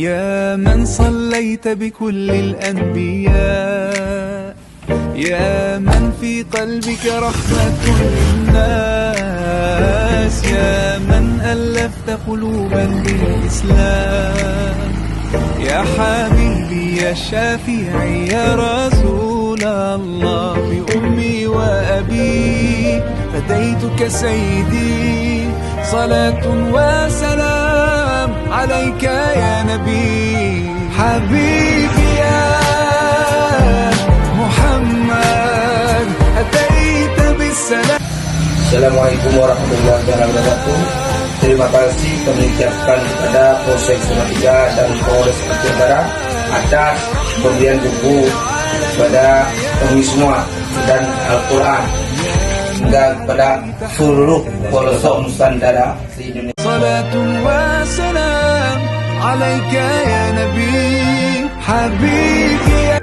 يا من صليت بكل الأنبياء، يا من في قلبك رحمة للناس، يا من ألفت قلوبا بالإسلام، يا حبيبي يا شافعي يا رسول الله، بأمي وأبي فديتك سيدي، صلاة وسلام عليك يا نبي. حبيبي يا محمد أتيت بالسلام. Assalamualaikum warahmatullahi wabarakatuh. Terima kasih kami ucapkan kepada Polsek Salatiga dan Polres Aceh Barat atas pemberian buku kepada kami semua dan Al-Quran dan kepada seluruh pelosok Nusantara se-Indonesia. Salatun wa salam alaika ya Nabi, habibi ya